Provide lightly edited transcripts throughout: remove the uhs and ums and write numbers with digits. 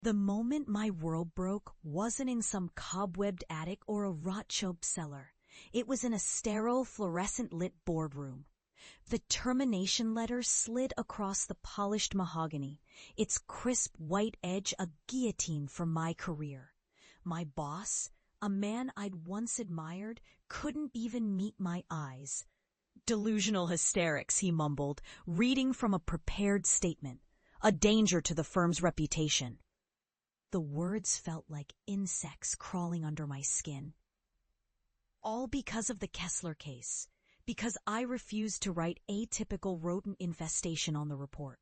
The moment my world broke wasn't in some cobwebbed attic or a rot-choked cellar. It was in a sterile, fluorescent-lit boardroom. The termination letter slid across the polished mahogany, its crisp white edge a guillotine for my career. My boss, a man I'd once admired, couldn't even meet my eyes. "Delusional hysterics," he mumbled, reading from a prepared statement. "A danger to the firm's reputation." The words felt like insects crawling under my skin. All because of the Kessler case. Because I refused to write atypical rodent infestation on the report.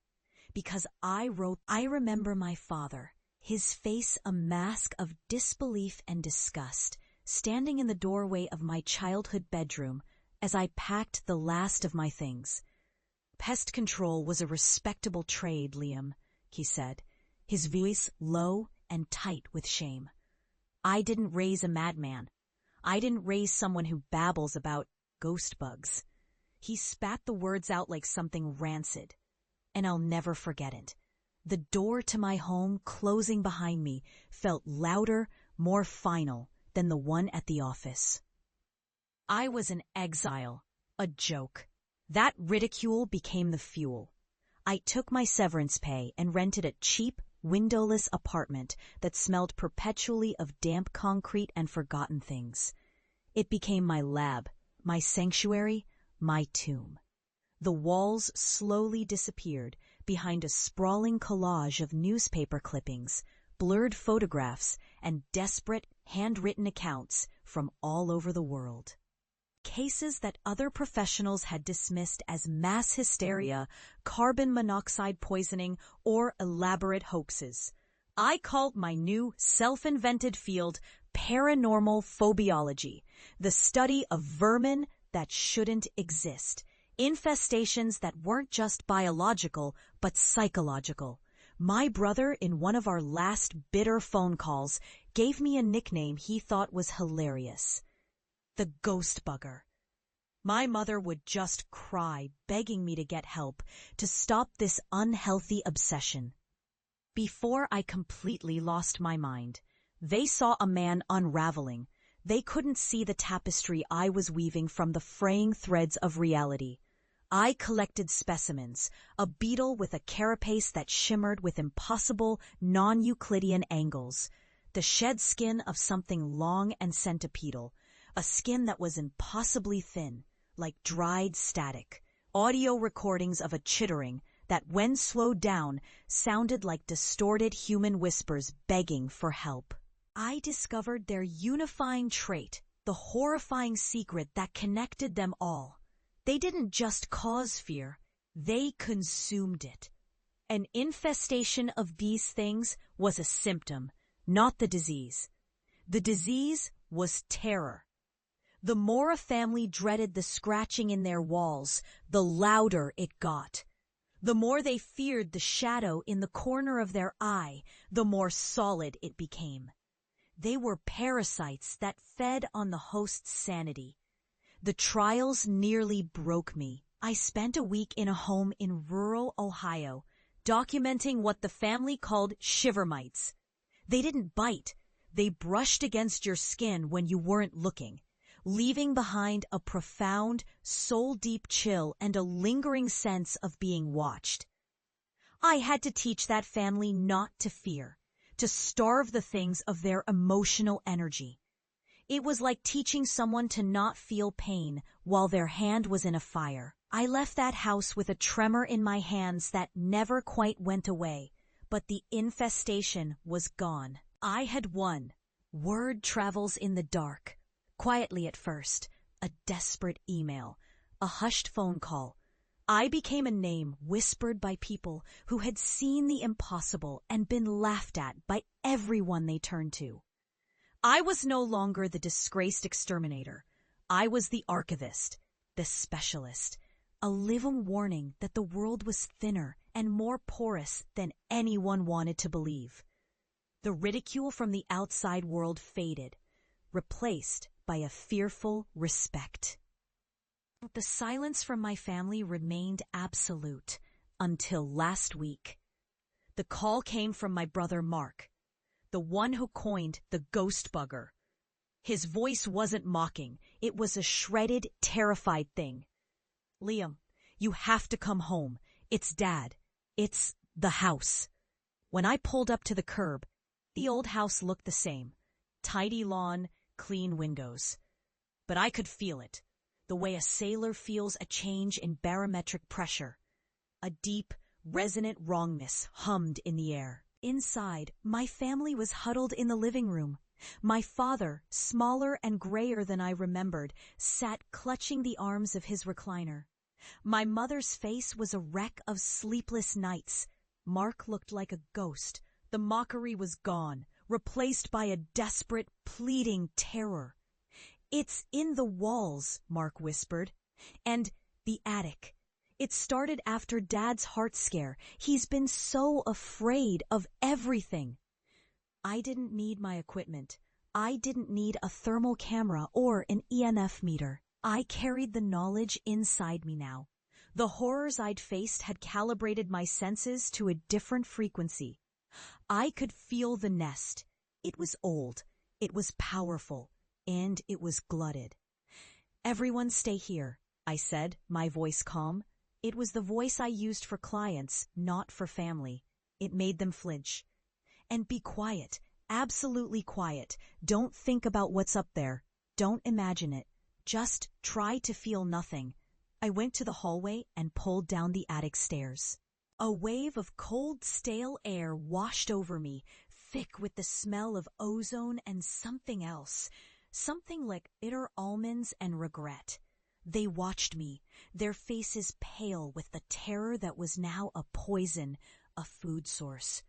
Because I remember my father, his face a mask of disbelief and disgust, standing in the doorway of my childhood bedroom as I packed the last of my things. "Pest control was a respectable trade, Liam," he said, his voice low and tight with shame. "I didn't raise a madman. I didn't raise someone who babbles about ghost bugs." He spat the words out like something rancid, and I'll never forget it. The door to my home closing behind me felt louder, more final than the one at the office. I was an exile, a joke. That ridicule became the fuel. I took my severance pay and rented a cheap, windowless apartment that smelled perpetually of damp concrete and forgotten things. It became my lab, my sanctuary, my tomb. The walls slowly disappeared behind a sprawling collage of newspaper clippings, blurred photographs, and desperate, handwritten accounts from all over the world. Cases that other professionals had dismissed as mass hysteria, carbon monoxide poisoning, or elaborate hoaxes. I called my new self-invented field paranormal phobiology, the study of vermin that shouldn't exist, infestations that weren't just biological but psychological. My brother, in one of our last bitter phone calls, gave me a nickname he thought was hilarious: the ghost bugger. My mother would just cry, begging me to get help, to stop this unhealthy obsession. Before I completely lost my mind, they saw a man unraveling. They couldn't see the tapestry I was weaving from the fraying threads of reality. I collected specimens, a beetle with a carapace that shimmered with impossible, non-Euclidean angles, the shed skin of something long and centipedal, a skin that was impossibly thin, like dried static, audio recordings of a chittering that, when slowed down, sounded like distorted human whispers begging for help. I discovered their unifying trait, the horrifying secret that connected them all. They didn't just cause fear, they consumed it. An infestation of these things was a symptom, not the disease. The disease was terror. The more a family dreaded the scratching in their walls, the louder it got. The more they feared the shadow in the corner of their eye, the more solid it became. They were parasites that fed on the host's sanity. The trials nearly broke me. I spent a week in a home in rural Ohio, documenting what the family called shiver mites. They didn't bite. They brushed against your skin when you weren't looking, leaving behind a profound, soul-deep chill and a lingering sense of being watched. I had to teach that family not to fear, to starve the things of their emotional energy. It was like teaching someone to not feel pain while their hand was in a fire. I left that house with a tremor in my hands that never quite went away, but the infestation was gone. I had won. Word travels in the dark. Quietly at first, a desperate email, a hushed phone call. I became a name whispered by people who had seen the impossible and been laughed at by everyone they turned to. I was no longer the disgraced exterminator. I was the archivist, the specialist, a living warning that the world was thinner and more porous than anyone wanted to believe. The ridicule from the outside world faded, replaced by a fearful respect. The silence from my family remained absolute until last week. The call came from my brother Mark, the one who coined the ghost bugger. His voice wasn't mocking. It was a shredded, terrified thing. Liam, you have to come home. It's Dad. It's the house. When I pulled up to the curb, the old house looked the same. Tidy lawn, clean windows. But I could feel it, the way a sailor feels a change in barometric pressure. A deep, resonant wrongness hummed in the air. Inside, my family was huddled in the living room. My father, smaller and grayer than I remembered, sat clutching the arms of his recliner. My mother's face was a wreck of sleepless nights. Mark looked like a ghost. The mockery was gone, replaced by a desperate, pleading terror. "It's in the walls," Mark whispered. "And the attic. It started after Dad's heart scare. He's been so afraid of everything." I didn't need my equipment. I didn't need a thermal camera or an EMF meter. I carried the knowledge inside me now. The horrors I'd faced had calibrated my senses to a different frequency. I could feel the nest. It was old, it was powerful, and it was glutted. "Everyone stay here," I said, my voice calm. It was the voice I used for clients, not for family. It made them flinch. "And be quiet, absolutely quiet. Don't think about what's up there. Don't imagine it. Just try to feel nothing." I went to the hallway and pulled down the attic stairs. A wave of cold, stale air washed over me, thick with the smell of ozone and something else. Something like bitter almonds and regret. They watched me, their faces pale with the terror that was now a poison, a food source.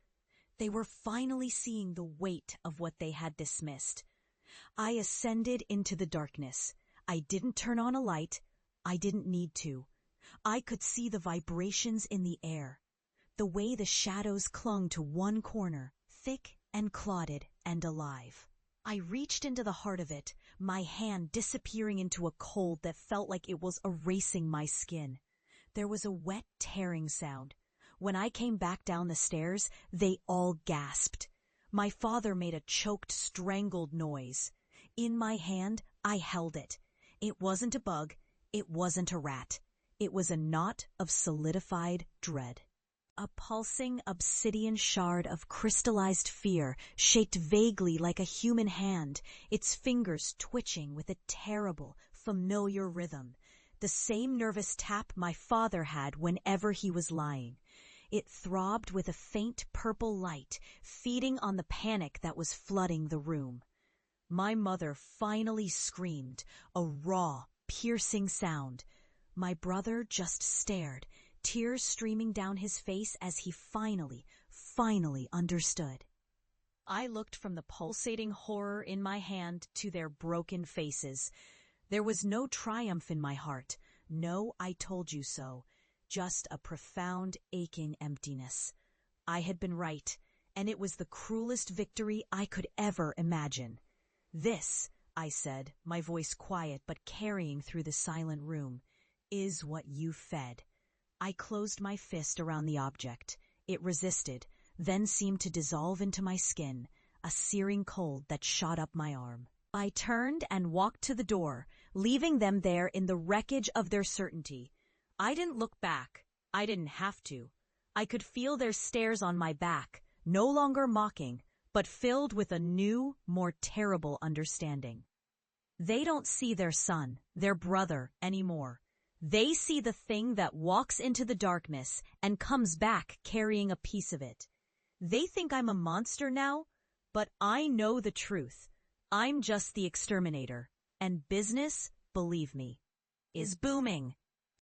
They were finally seeing the weight of what they had dismissed. I ascended into the darkness. I didn't turn on a light. I didn't need to. I could see the vibrations in the air, the way the shadows clung to one corner, thick and clotted and alive. I reached into the heart of it, my hand disappearing into a cold that felt like it was erasing my skin. There was a wet tearing sound. When I came back down the stairs, they all gasped. My father made a choked, strangled noise. In my hand, I held it. It wasn't a bug. It wasn't a rat. It was a knot of solidified dread. A pulsing obsidian shard of crystallized fear, shaped vaguely like a human hand, its fingers twitching with a terrible, familiar rhythm. The same nervous tap my father had whenever he was lying. It throbbed with a faint purple light, feeding on the panic that was flooding the room. My mother finally screamed, a raw, piercing sound. My brother just stared, tears streaming down his face as he finally understood. I looked from the pulsating horror in my hand to their broken faces. There was no triumph in my heart, no "I told you so," just a profound, aching emptiness. I had been right, and it was the cruelest victory I could ever imagine. "This," I said, my voice quiet but carrying through the silent room, "is what you fed." I closed my fist around the object. It resisted, then seemed to dissolve into my skin, a searing cold that shot up my arm. I turned and walked to the door, leaving them there in the wreckage of their certainty. I didn't look back. I didn't have to. I could feel their stares on my back, no longer mocking, but filled with a new, more terrible understanding. They don't see their son, their brother, anymore. They see the thing that walks into the darkness and comes back carrying a piece of it. They think I'm a monster now, but I know the truth. I'm just the exterminator. And business, believe me, is booming.